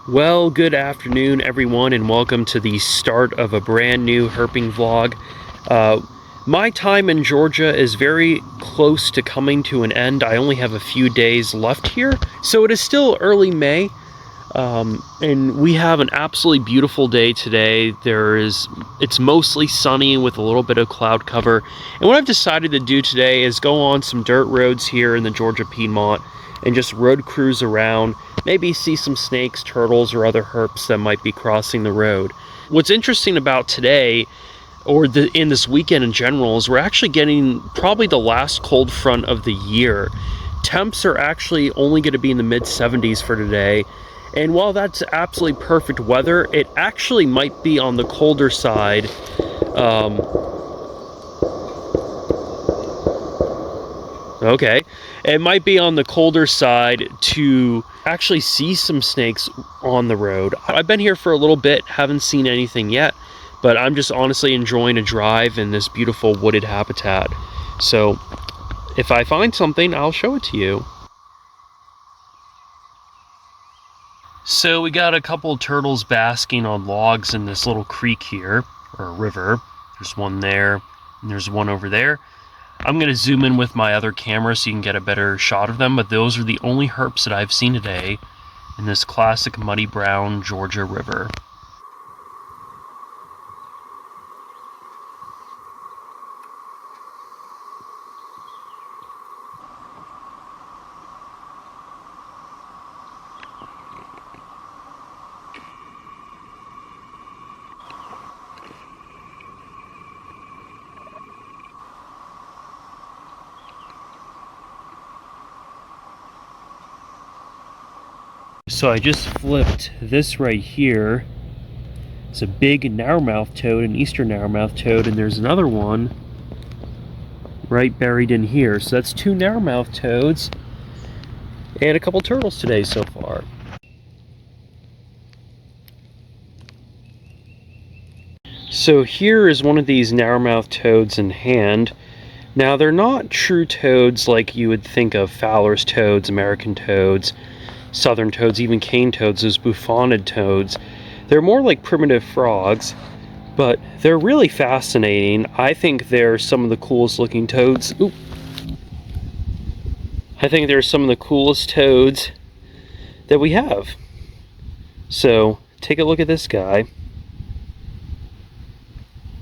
Well, good afternoon, everyone, and welcome to the start of a brand new herping vlog. My time in Georgia is very close to coming to an end. I only have a few days left here, so it is still early May, and we have an absolutely beautiful day today. It's mostly sunny with a little bit of cloud cover, and what I've decided to do today is go on some dirt roads here in the Georgia Piedmont and just road cruise around, maybe see some snakes, turtles, or other herps that might be crossing the road. What's interesting about today, or in this weekend in general, is we're actually getting probably the last cold front of the year. Temps are actually only going to be in the mid-70s for today, and while that's absolutely perfect weather, it actually might be on the colder side. Okay, it might be on the colder side to actually see some snakes on the road. I've been here for a little bit, haven't seen anything yet, but I'm just honestly enjoying a drive in this beautiful wooded habitat. So if I find something, I'll show it to you. So we got a couple turtles basking on logs in this little creek here, or river. There's one there, and there's one over there. I'm going to zoom in with my other camera so you can get a better shot of them, but those are the only herps that I've seen today in this classic muddy brown Georgia river. So I just flipped this right here. It's a big narrowmouth toad, an eastern narrowmouth toad, and there's another one right buried in here. So that's two narrowmouth toads and a couple turtles today so far. So here is one of these narrowmouth toads in hand. Now they're not true toads like you would think of: Fowler's toads, American toads, southern toads, even cane toads, those buffonid toads. They're more like primitive frogs, but they're really fascinating. I think they're some of the coolest looking toads. Oop. I think they're some of the coolest toads that we have. So take a look at this guy.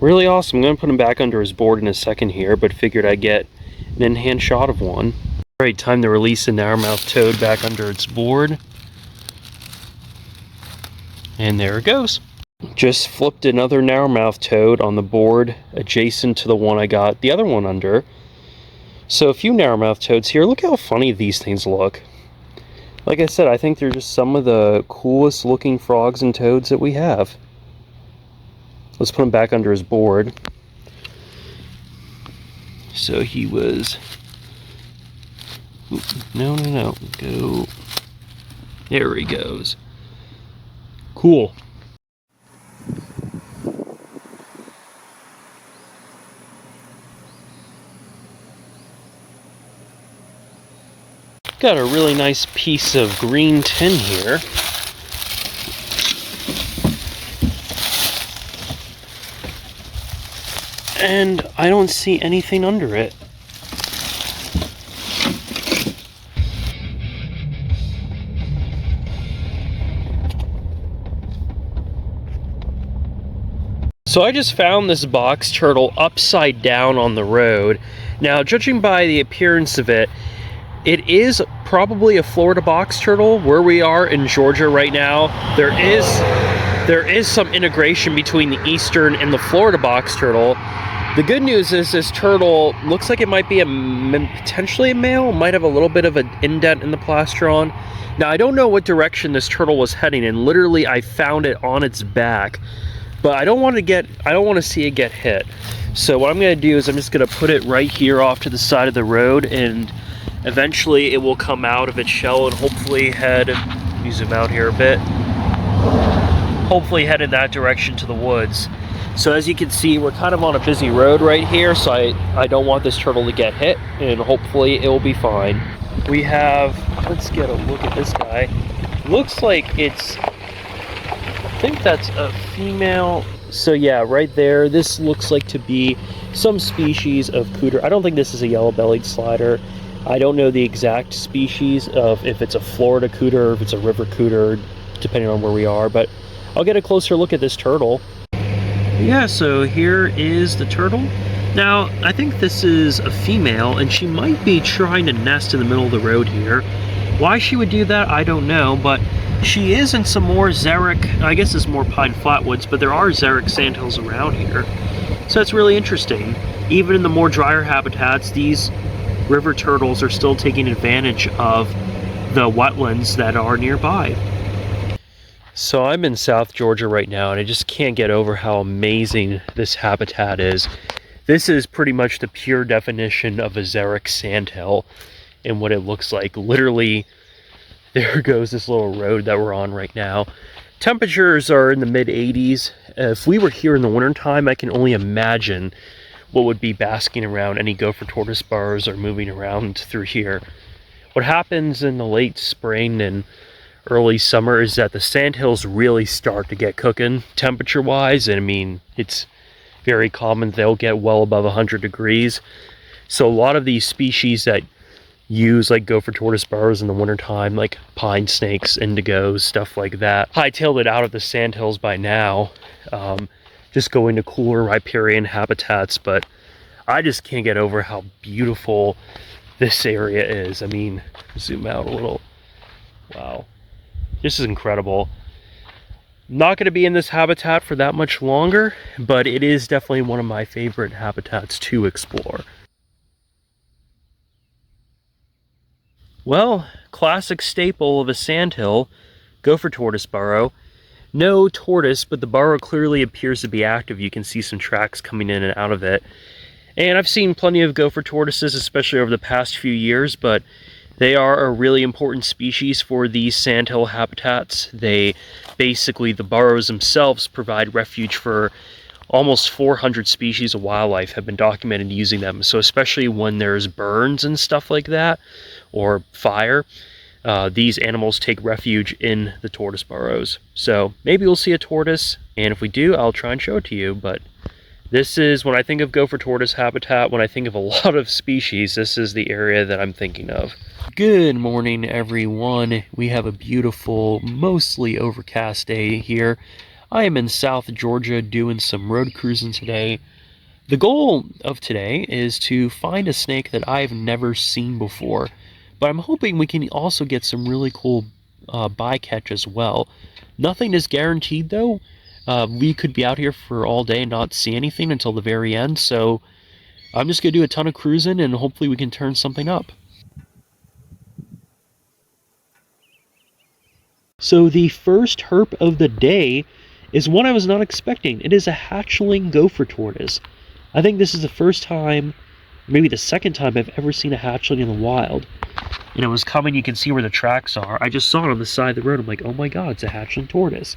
Really awesome. I'm going to put him back under his board in a second here, but figured I'd get an in-hand shot of one. Alright, time to release the narrowmouth toad back under its board. And there it goes. Just flipped another narrowmouth toad on the board adjacent to the one I got the other one under. So a few narrowmouth toads here. Look how funny these things look. Like I said, I think they're just some of the coolest looking frogs and toads that we have. Let's put him back under his board. So he was... No. Go. There he goes. Cool. Got a really nice piece of green tin here. And I don't see anything under it. So I just found this box turtle upside down on the road. Now, judging by the appearance of it, it is probably a Florida box turtle. Where we are in Georgia right now, there is some integration between the eastern and the Florida box turtle. The good news is this turtle looks like it might be potentially a male, might have a little bit of an indent in the plastron. Now, I don't know what direction this turtle was heading, and literally I found it on its back. But I don't want to see it get hit. So what I'm going to do is I'm just going to put it right here off to the side of the road, and eventually it will come out of its shell and hopefully head, let me zoom out here a bit, hopefully head in that direction to the woods. So as you can see, we're kind of on a busy road right here, so I don't want this turtle to get hit, and hopefully it will be fine. We have, let's get a look at this guy. Looks like it's think that's a female. So yeah, right there, this looks like to be some species of cooter. I don't think this is a yellow-bellied slider. I don't know the exact species of if it's a Florida cooter or if it's a river cooter, depending on where we are, but I'll get a closer look at this turtle. Yeah, so here is the turtle. Now, I think this is a female, and she might be trying to nest in the middle of the road here. Why she would do that, I don't know, but she is in some more xeric, I guess it's more pine flatwoods, but there are xeric sandhills around here. So that's really interesting. Even in the more drier habitats, these river turtles are still taking advantage of the wetlands that are nearby. So I'm in South Georgia right now, and I just can't get over how amazing this habitat is. This is pretty much the pure definition of a xeric sandhill and what it looks like. Literally, there goes this little road that we're on right now. Temperatures are in the mid-80s. If we were here in the wintertime, I can only imagine what would be basking around any gopher tortoise burrows or moving around through here. What happens in the late spring and early summer is that the sandhills really start to get cooking temperature-wise, and I mean, it's very common they'll get well above 100 degrees. So a lot of these species that use like gopher tortoise burrows in the wintertime, like pine snakes, indigos, stuff like that, hightailed it out of the sandhills by now, just going to cooler riparian habitats. But I just can't get over how beautiful this area is. I mean, zoom out a little. Wow, this is incredible. Not going to be in this habitat for that much longer, but it is definitely one of my favorite habitats to explore. Well, classic staple of a sandhill, gopher tortoise burrow. No tortoise, but the burrow clearly appears to be active. You can see some tracks coming in and out of it. And I've seen plenty of gopher tortoises, especially over the past few years, but they are a really important species for these sandhill habitats. They basically, the burrows themselves provide refuge for almost 400 species of wildlife have been documented using them. So especially when there's burns and stuff like that, or fire, these animals take refuge in the tortoise burrows. So maybe we'll see a tortoise, and if we do, I'll try and show it to you. But this is, when I think of gopher tortoise habitat, when I think of a lot of species, this is the area that I'm thinking of. Good morning, everyone. We have a beautiful, mostly overcast day here. I am in South Georgia doing some road cruising today. The goal of today is to find a snake that I've never seen before, but I'm hoping we can also get some really cool bycatch as well. Nothing is guaranteed though. We could be out here for all day and not see anything until the very end, so I'm just going to do a ton of cruising and hopefully we can turn something up. So the first herp of the day is one I was not expecting. It is a hatchling gopher tortoise. I think this is the first time, maybe the second time I've ever seen a hatchling in the wild. And it was coming, you can see where the tracks are. I just saw it on the side of the road. I'm like, oh my god, it's a hatchling tortoise.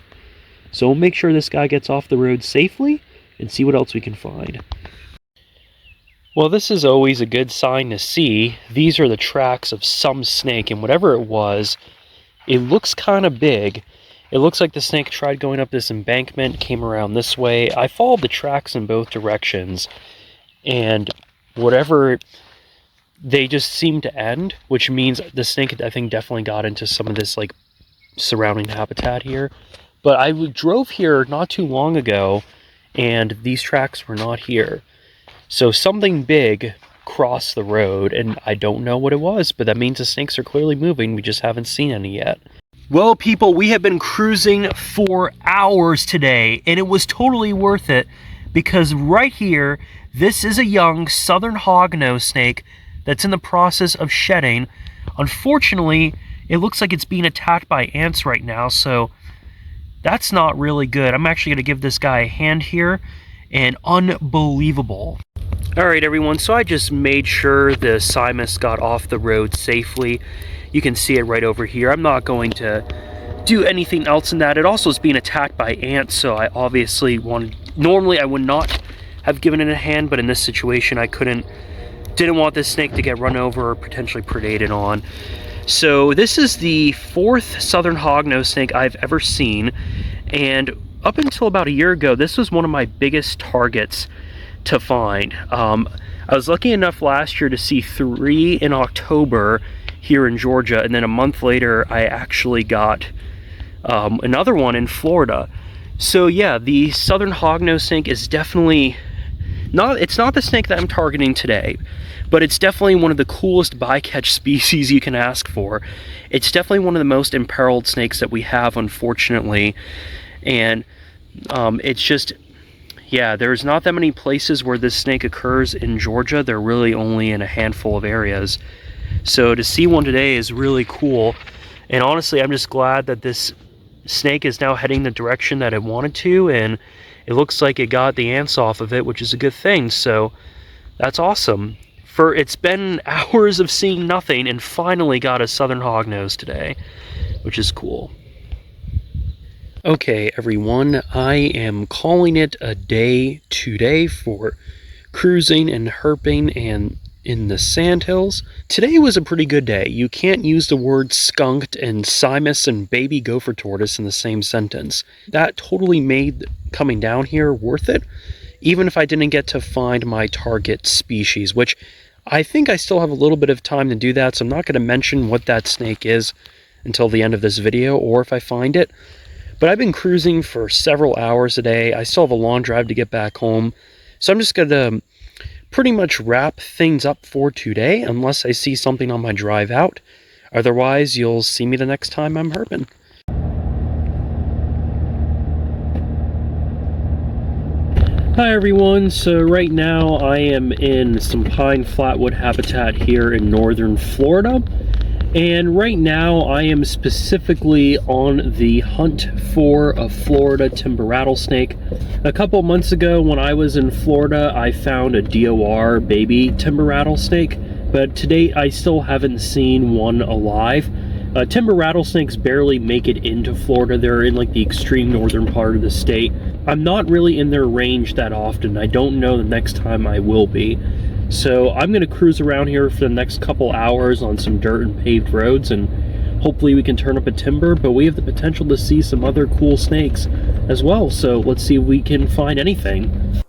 So we'll make sure this guy gets off the road safely and see what else we can find. Well, this is always a good sign to see. These are the tracks of some snake, and whatever it was, it looks kind of big. It looks like the snake tried going up this embankment, came around this way. I followed the tracks in both directions, and whatever, they just seem to end, which means the snake, I think, definitely got into some of this like surrounding habitat here. But I drove here not too long ago, and these tracks were not here. So something big crossed the road, and I don't know what it was, but that means the snakes are clearly moving. We just haven't seen any yet. Well, people, we have been cruising for hours today, and it was totally worth it, because right here, this is a young southern hognose snake that's in the process of shedding. Unfortunately, it looks like it's being attacked by ants right now, so that's not really good. I'm actually going to give this guy a hand here, and unbelievable. Alright everyone, so I just made sure the Simus got off the road safely. You can see it right over here. I'm not going to do anything else in that. It also is being attacked by ants, so I obviously wanted... Normally I would not have given it a hand, but in this situation I didn't want this snake to get run over or potentially predated on. So this is the 4th southern hognose snake I've ever seen, And up until about a year ago, this was one of my biggest targets to find. I was lucky enough last year to see 3 in October here in Georgia, and then a month later I actually got another one in Florida. So yeah, the southern hognose snake is definitely it's not the snake that I'm targeting today, but it's definitely one of the coolest bycatch species you can ask for. It's definitely one of the most imperiled snakes that we have, unfortunately. And it's just, yeah, there's not that many places where this snake occurs in Georgia. They're really only in a handful of areas. So to see one today is really cool. And honestly, I'm just glad that this snake is now heading the direction that it wanted to, and it looks like it got the ants off of it, which is a good thing. So that's awesome. It's been hours of seeing nothing, and finally got a southern hognose today, which is cool. Okay, everyone, I am calling it a day today for cruising and herping and in the sandhills. Today was a pretty good day. You can't use the words skunked and Simus and baby gopher tortoise in the same sentence. That totally made coming down here worth it, even if I didn't get to find my target species, which I think I still have a little bit of time to do that, so I'm not going to mention what that snake is until the end of this video, or if I find it. But I've been cruising for several hours a day. I still have a long drive to get back home, so I'm just going to pretty much wrap things up for today, unless I see something on my drive out. Otherwise, you'll see me the next time I'm herping. Hi everyone, so right now I am in some pine flatwood habitat here in northern Florida. And right now I am specifically on the hunt for a Florida timber rattlesnake. A couple months ago when I was in Florida, I found a DOR baby timber rattlesnake, but to date I still haven't seen one alive. Timber rattlesnakes barely make it into Florida. They're in like the extreme northern part of the state. I'm not really in their range that often. I don't know the next time I will be. So I'm going to cruise around here for the next couple hours on some dirt and paved roads, and hopefully we can turn up a timber, but we have the potential to see some other cool snakes as well. So let's see if we can find anything.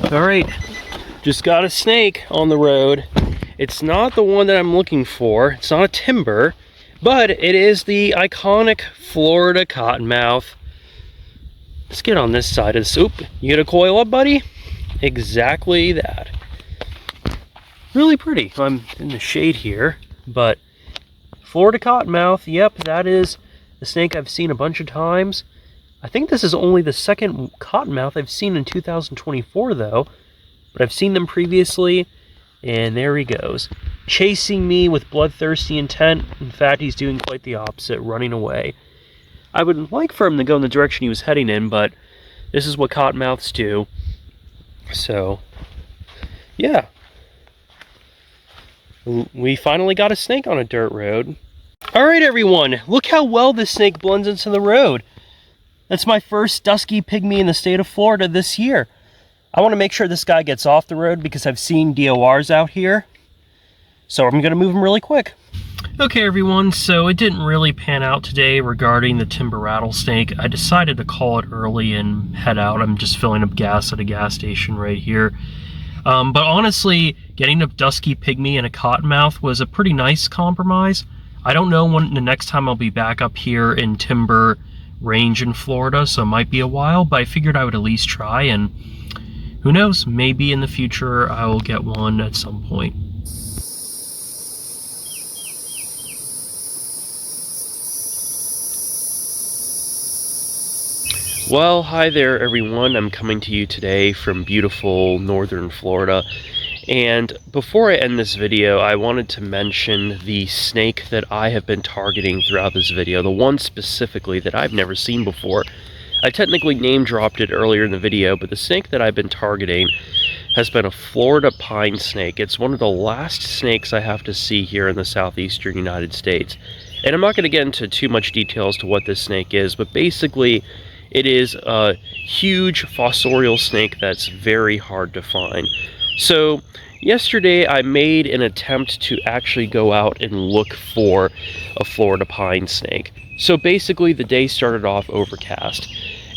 Alright, just got a snake on the road. It's not the one that I'm looking for. It's not a timber, but it is the iconic Florida cottonmouth. Let's get on this side of this. Oop, you gonna coil up, buddy? Exactly that. Really pretty. I'm in the shade here, but Florida cottonmouth, yep, that is the snake I've seen a bunch of times. I think this is only the second cottonmouth I've seen in 2024 though, but I've seen them previously, and there he goes. Chasing me with bloodthirsty intent. In fact, he's doing quite the opposite, running away. I would like for him to go in the direction he was heading in, but this is what cottonmouths do. So, yeah. We finally got a snake on a dirt road. Alright everyone, look how well this snake blends into the road. That's my first dusky pygmy in the state of Florida this year. I want to make sure this guy gets off the road because I've seen DORs out here. So I'm going to move him really quick. Okay everyone, so it didn't really pan out today regarding the timber rattlesnake. I decided to call it early and head out. I'm just filling up gas at a gas station right here. But honestly, getting a dusky pygmy and a cottonmouth was a pretty nice compromise. I don't know when the next time I'll be back up here in timber range in Florida, so it might be a while, but I figured I would at least try, and who knows, maybe in the future I will get one at some point. Well, hi there everyone. I'm coming to you today from beautiful northern Florida. And before I end this video, I wanted to mention the snake that I have been targeting throughout this video, the one specifically that I've never seen before. I technically name dropped it earlier in the video, but the snake that I've been targeting has been a Florida pine snake. It's one of the last snakes I have to see here in the southeastern United States. And I'm not going to get into too much detail as to what this snake is, but basically It is a huge fossorial snake that's very hard to find. So yesterday I made an attempt to actually go out and look for a Florida pine snake. So basically the day started off overcast,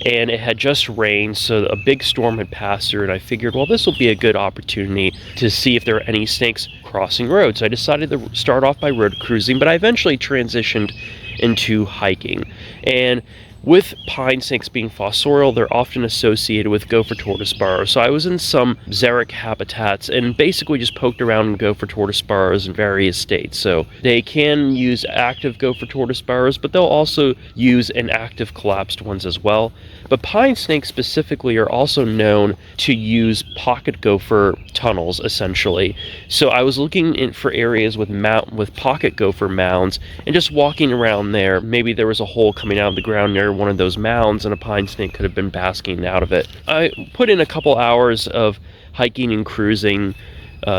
and it had just rained, so a big storm had passed through, and I figured, well, this will be a good opportunity to see if there are any snakes crossing roads. I decided to start off by road cruising, but I eventually transitioned into hiking. And with pine snakes being fossorial, they're often associated with gopher tortoise burrows. So I was in some xeric habitats and basically just poked around in gopher tortoise burrows in various states. So they can use active gopher tortoise burrows, but they'll also use inactive collapsed ones as well. But pine snakes specifically are also known to use pocket gopher tunnels, essentially. So I was looking for areas with pocket gopher mounds and just walking around there. Maybe there was a hole coming out of the ground near one of those mounds and a pine snake could have been basking out of it. I put in a couple hours of hiking and cruising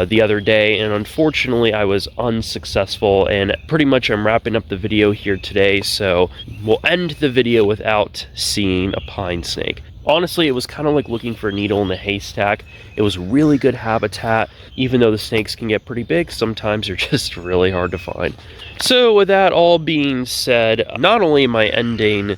the other day, and unfortunately I was unsuccessful, and pretty much I'm wrapping up the video here today, so we'll end the video without seeing a pine snake. Honestly, it was kind of like looking for a needle in the haystack. It was really good habitat. Even though the snakes can get pretty big, sometimes they're just really hard to find. So with that all being said, not only am I ending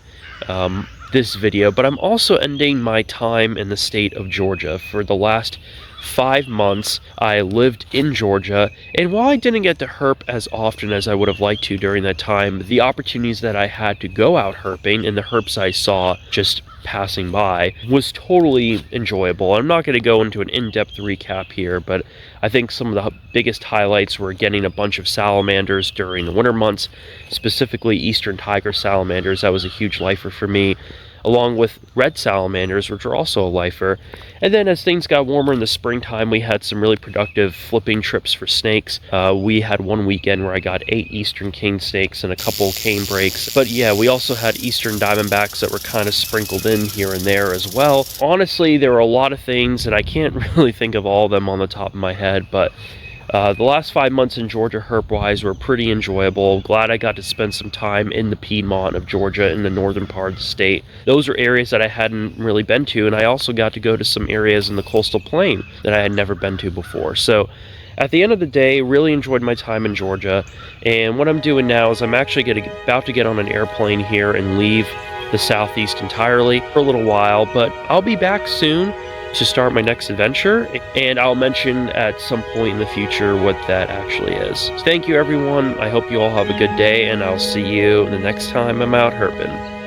this video, but I'm also ending my time in the state of Georgia. For the last 5 months, I lived in Georgia, and while I didn't get to herp as often as I would have liked to during that time, the opportunities that I had to go out herping and the herps I saw just passing by was totally enjoyable. I'm not going to go into an in-depth recap here, but I think some of the biggest highlights were getting a bunch of salamanders during the winter months, specifically eastern tiger salamanders. That was a huge lifer for me, along with red salamanders, which are also a lifer. And then as things got warmer in the springtime, we had some really productive flipping trips for snakes. We had one weekend where I got 8 eastern king snakes and a couple cane breaks. But yeah, we also had eastern diamondbacks that were kind of sprinkled in here and there as well. Honestly, there were a lot of things, and I can't really think of all of them on the top of my head, but the last 5 months in Georgia herp-wise were pretty enjoyable. Glad I got to spend some time in the Piedmont of Georgia, in the northern part of the state. Those are areas that I hadn't really been to, and I also got to go to some areas in the coastal plain that I had never been to before. So at the end of the day, really enjoyed my time in Georgia, and what I'm doing now is I'm actually about to get on an airplane here and leave the Southeast entirely for a little while, but I'll be back soon to start my next adventure, and I'll mention at some point in the future what that actually is. So thank you everyone, I hope you all have a good day, and I'll see you the next time I'm out herping.